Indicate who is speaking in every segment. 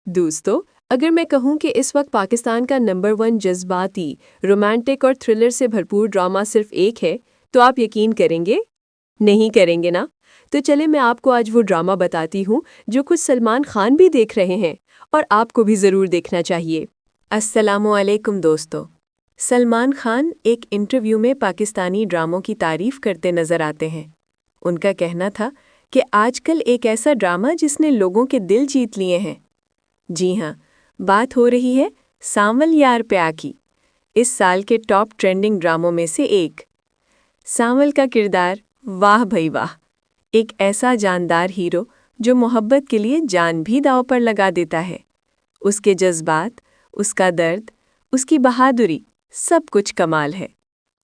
Speaker 1: दोस्तों, अगर मैं कहूँ कि इस वक्त पाकिस्तान का नंबर 1 जज्बाती, रोमांटिक और थ्रिलर से भरपूर ड्रामा सिर्फ एक है, तो आप यकीन करेंगे? नहीं करेंगे ना? तो चले मैं आपको आज वो ड्रामा बताती हूँ जो खुद सलमान खान भी देख रहे हैं और आपको भी ज़रूर देखना चाहिए। अस्सलामुअलैकुम दोस्तों। सलमान खान एक इंटरव्यू में पाकिस्तानी ड्रामों की तारीफ करते नजर आते हैं। उनका कहना था कि आजकल एक ऐसा ड्रामा जिसने लोगों के दिल जीत लिए हैं। जी हाँ, बात हो रही है सांवल यार प्या की, इस साल के टॉप ट्रेंडिंग ड्रामों में से एक। सांवल का किरदार, वाह भई वाह, एक ऐसा जानदार हीरो जो मोहब्बत के लिए जान भी दांव पर लगा देता है। उसके जज्बात, उसका दर्द, उसकी बहादुरी, सब कुछ कमाल है।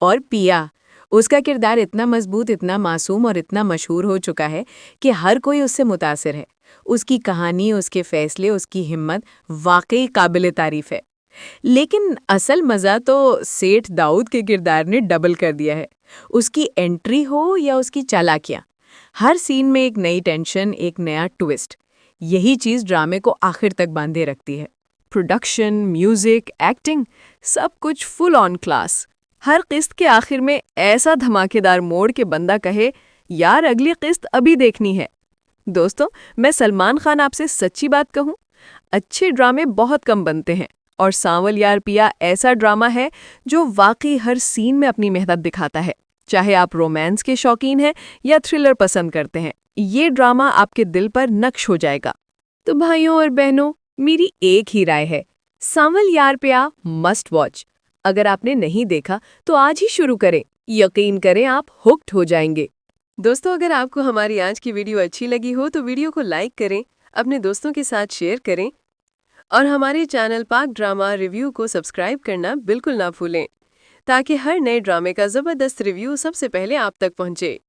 Speaker 1: और पिया, उसका किरदार इतना मजबूत, इतना मासूम और इतना मशहूर हो चुका है कि हर कोई उससे मुतासिर है। उसकी कहानी, उसके फैसले, उसकी हिम्मत वाकई काबिल तारीफ है। लेकिन असल मज़ा तो सेठ दाऊद के किरदार ने डबल कर दिया है। उसकी एंट्री हो या उसकी चालाकियाँ, हर सीन में एक नई टेंशन, एक नया ट्विस्ट। यही चीज़ ड्रामे को आखिर तक बांधे रखती है। प्रोडक्शन, म्यूजिक, एक्टिंग, सब कुछ फुल ऑन क्लास। हर किस्त के आखिर में ऐसा धमाकेदार मोड़ के बंदा कहे, यार अगली किस्त अभी देखनी है। दोस्तों, मैं सलमान खान आपसे सच्ची बात कहूं, अच्छे ड्रामे बहुत कम बनते हैं और सांवल यार पिया ऐसा ड्रामा है जो वाकई हर सीन में अपनी मेहनत दिखाता है। चाहे आप रोमांस के शौकीन हैं या थ्रिलर पसंद करते हैं, ये ड्रामा आपके दिल पर नक्श हो जाएगा। तो भाइयों और बहनों, मेरी एक ही राय है, सांवल यार पिया मस्ट वॉच। अगर आपने नहीं देखा तो आज ही शुरू करें, यकीन करें आप हुक्ड हो जाएंगे। दोस्तों, अगर आपको हमारी आज की वीडियो अच्छी लगी हो तो वीडियो को लाइक करें, अपने दोस्तों के साथ शेयर करें और हमारे चैनल पाक ड्रामा रिव्यू को सब्सक्राइब करना बिल्कुल ना भूलें, ताकि हर नए ड्रामे का ज़बरदस्त रिव्यू सबसे पहले आप तक पहुंचे।